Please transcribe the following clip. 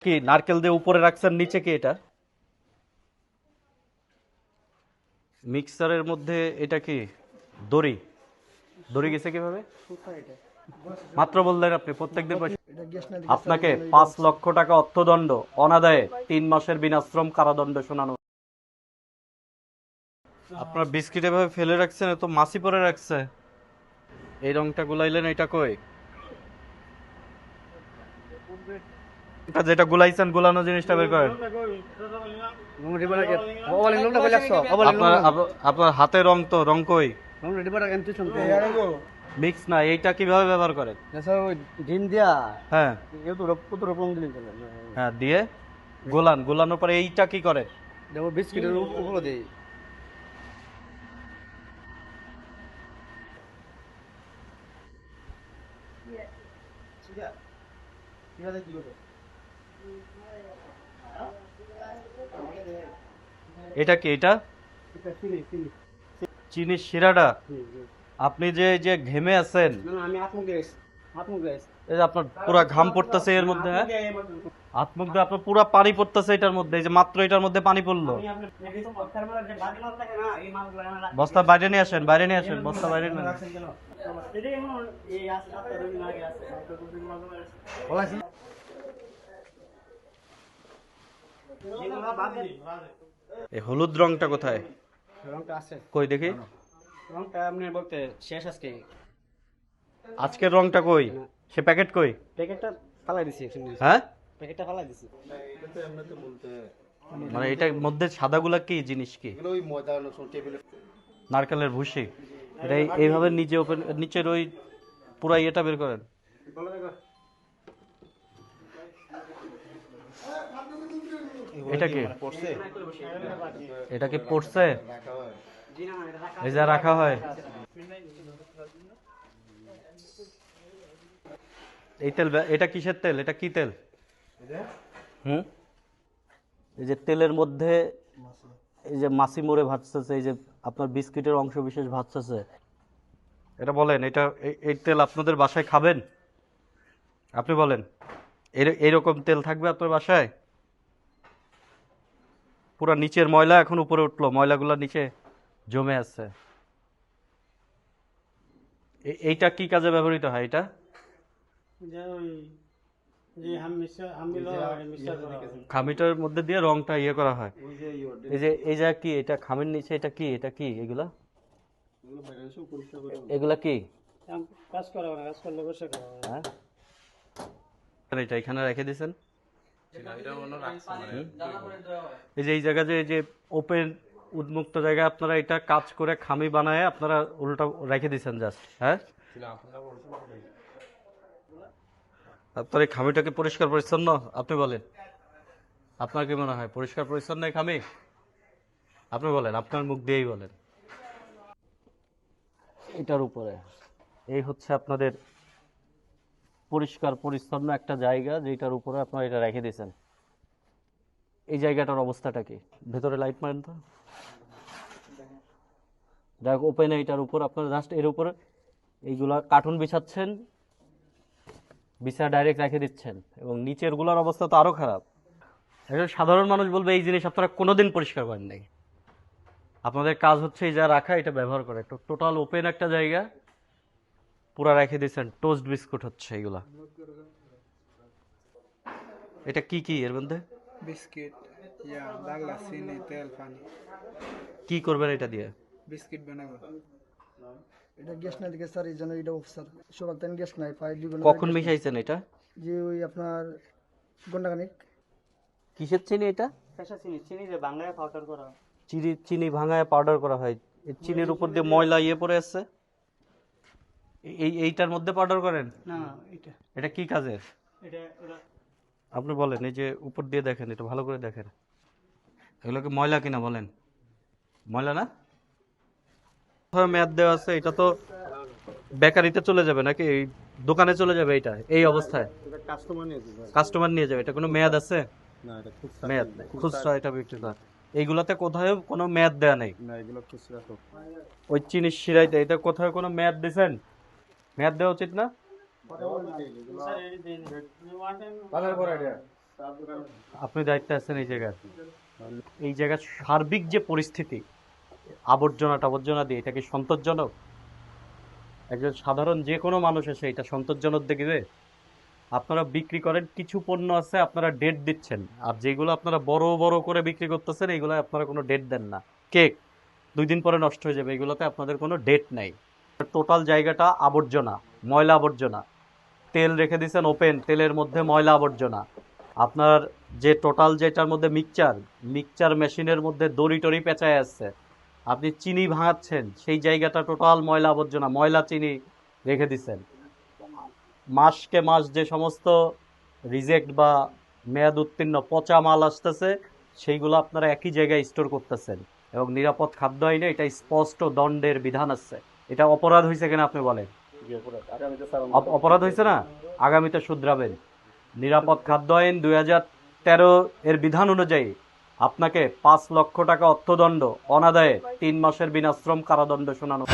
কি নারকেল দিয়ে উপরে রাখছেন, নিচে কি এটা মিক্সারের মধ্যে? এটা কি দড়ি? দড়ি গেছে কিভাবে? মাত্র বললেন আপনি প্রত্যেকদিন আপনাকে 5 লক্ষ টাকা অর্থদণ্ড, অনাদায়ে 3 মাসের বিনাশ্রম কারাদণ্ড শোনানো। আপনার বিস্কিট এভাবে ফেলে রাখছেন, তো মাছি পরে রাখছে। এই রংটা গুলাইলেন, এটা কই? এটা যেটা গুলাইছেন, গুলানো জিনিসটা বের করেন। আপনার আপনার হাতে রং, তো রং কই? মিক্স না, এইটা কিভাবে ব্যবহার করেন? ডিম দিয়া হ্যাঁ রং দিলে চলে। হ্যাঁ, দিয়ে গোলান, গোলানোর পরে এইটা কি করে? যেমন বিস্কিটের উপরে দেই। এটা কি? এটা চিনির শিরাটা? আপনি যে যে ঘেমে আছেন, আমি আত্মুখ দিয়ে এই যে আপনার পুরা ঘাম পড়তেছে এর মধ্যে, হ্যাঁ? হাত মুখ দিয়ে আপনার পুরা পানি পড়তেছে এটার মধ্যে, এই যে মাত্র এটার মধ্যে পানি পড়লো। বস্তা বাইরে নিয়ে আসেন, বাইরে নিয়ে আসেন, বস্তা বাইরে নিয়ে আসেন। এই হলুদ রংটা কোথায়? রংটা আছে, কই দেখি। রংটা আপনি বলতে শেষ আজকে। আজকের রংটা কই? সে প্যাকেট কই? প্যাকেটটা ফালাই দিছি। হ্যাঁ, প্যাকেটটা ফালাই দিছি। মানে এটার মধ্যে সাদাগুলা কি জিনিস? কি নারকেলের ভুসি? এটা এইভাবে নিচে ওপেন, নিচের ওই পুরা ইয়েটা বের করেন। এটা কি? এটা কি পড়ছে? এই যা রাখা হয়, এই তেল, এটা কিসের তেল? এটা কি তেল? হুম, এই যে তেলের মধ্যে এই যে মাছি মরে ভাসতেছে, এই যে আপনার বিস্কিটের অংশ বিশেষ ভাসতেছে, এটা বলেন, এটা এই তেল আপনাদের বাসায় খাবেন? আপনি বলেন, এইরকম তেল থাকবে আপনার বাসায়? পুরা নিচের ময়লা এখন উপরে উঠলো, ময়লাগুলো নিচে জমে আছে। এইটা কি কাজে ব্যবহৃত হয়? এটা খামিটার মধ্যে দিয়ে রংটা ইয়ে করা হয়। এই যে এই যা কি, এটা খামির নিচে, এটা কি? এটা কি? এগুলা এগুলা কি? হ্যাঁ, এটা এখানে রেখে দিয়েছেন। এই যে এই জায়গা, যে এই যে ওপেন উন্মুক্ত জায়গায় আপনারা এটা কাজ করে খামি বানায় আপনারা উল্টা রেখে দিয়েছেন জাস্ট। হ্যাঁ, আপনার এই খামিটাকে পরিষ্কার পরিচ্ছন্ন? আপনি বলেন, আপনার কি মনে হয় পরিষ্কার পরিচ্ছন্ন এই খামি? আপনি বলেন, আপনার মুখ দিয়েই বলেন। এটার উপরে এই হচ্ছে আপনাদের পরিষ্কার পরিচ্ছন্ন একটা জায়গা, যেটার উপরে আপনারা এটা রেখে দিয়েছেন। এই জায়গাটার অবস্থাটা কি? ভেতরে লাইট মারেন তো, যাই হোক, ওপেন এইটার উপর আপনারা জাস্ট এর উপরে এইগুলা কার্টুন বিছাচ্ছেন, বিছা ডাইরেক্ট রেখে দিচ্ছেন, এবং নিচের গুলার অবস্থা তো আরো খারাপ। একজন সাধারণ মানুষ বলবে এই জিনিস আপনারা কোনোদিন পরিষ্কার করেন নাই। আপনাদের কাজ হচ্ছে এই যা রাখা, এটা ব্যবহার করে। টোটাল ওপেন একটা জায়গা পুরা রেখে দিচ্ছেন, টোস্ট বিস্কুট হচ্ছে এগুলা। এটা কি কি এর মধ্যে? বিস্কিট, ডালডা, চিনি, তেল, পানি। কি করবেন এটা দিয়ে? বিস্কিট বানাবো। এটা গ্যাস নাই দেখে স্যার, এই জন্য এটা স্যার সকাল থেকে গ্যাস নাই, প্রায় 2 ঘন্টা। কখন মিশাইছেন এটা? যে ওই আপনার ঘন্টাখানিক। কিসের চিনি এটা? চিনি যে বাংলায় পাউডার করা। চিনি ভাঙায় পাউডার করা হয়। এই চিনির উপর দিয়ে ময়লা ইয়ে পড়ে আসছে, এইটার মধ্যে পাউডার করেন? না, এটা এটা কি কাজের? এটা আপনি বলেন, এই যে উপর দিয়ে দেখেন, এটা ভালো করে দেখেন, এগুলো কি ময়লা কিনা বলেন? ময়লা না? মেয়াদ দেওয়া আছে, এটা তো বেকারিতে চলে যাবে নাকি এই দোকানে চলে যাবে? এটা এই অবস্থায় কাস্টমার নিয়ে যাবে, এটা কোনো মেয়াদ আছে? মেয়াদ নেই, খুচরা এটা বিক্রি করা। এইগুলাতে কোথায় কোনো মেয়াদ দেয়া নেই। ওই চিনির শিরাইতে এটা কোথায় কোনো মেয়াদ দিছেন? মেয়াদ দেওয়া উচিত না? আপনি দায়িত্বে আছেন এই জায়গার, এই জায়গার সার্বিক যে পরিস্থিতি, আবর্জনা টাবর্জনা দিয়ে, এটা কি সন্তোষজনক? একজন সাধারণ যে কোনো মানুষ এসে এটা সন্তোষজনক দেখবে? আপনারা বিক্রি করেন, কিছু পণ্য আছে আপনারা ডেট দিচ্ছেন, আর যেগুলো আপনারা বড় বড় করে বিক্রি করতেছেন এইগুলো আপনারা কোনো ডেট দেন না। কেক 2 দিন পরে নষ্ট হয়ে যাবে, এগুলোতে আপনাদের কোনো ডেট নাই। টোটাল জায়গাটা আবর্জনা, ময়লা আবর্জনা। তেল রেখে দিয়েছেন ওপেন, তেলের মধ্যে ময়লা আবর্জনা। আপনার যে টোটাল যেটার মধ্যে মিক্সচার মেশিনের মধ্যে দড়ি টড়ি পেঁচায় আসছে। আপনি চিনি ভাঙাচ্ছেন, সেই জায়গাটা টোটাল ময়লা আবর্জনা, ময়লা চিনি রেখে দিচ্ছেন। মাসকে মাস যে সমস্ত রিজেক্ট বা মেয়াদ উত্তীর্ণ পচা মাল আসতেছে, সেইগুলো আপনারা একই জায়গায় স্টোর করতেছেন। এবং নিরাপদ খাদ্য আইনে এটা স্পষ্ট দণ্ডের বিধান আছে। এটা অপরাধ হয়েছে কিনা আপনি বলেন? অপরাধ হয়েছে না? আগামীতে শুধরাবেন। নিরাপদ খাদ্য আইন 2013 এর বিধান অনুযায়ী আপনাকে 5 লক্ষ টাকা অর্থদণ্ড, অনাদায়ে 3 মাসের বিনাশ্রম কারাদণ্ড শোনানো।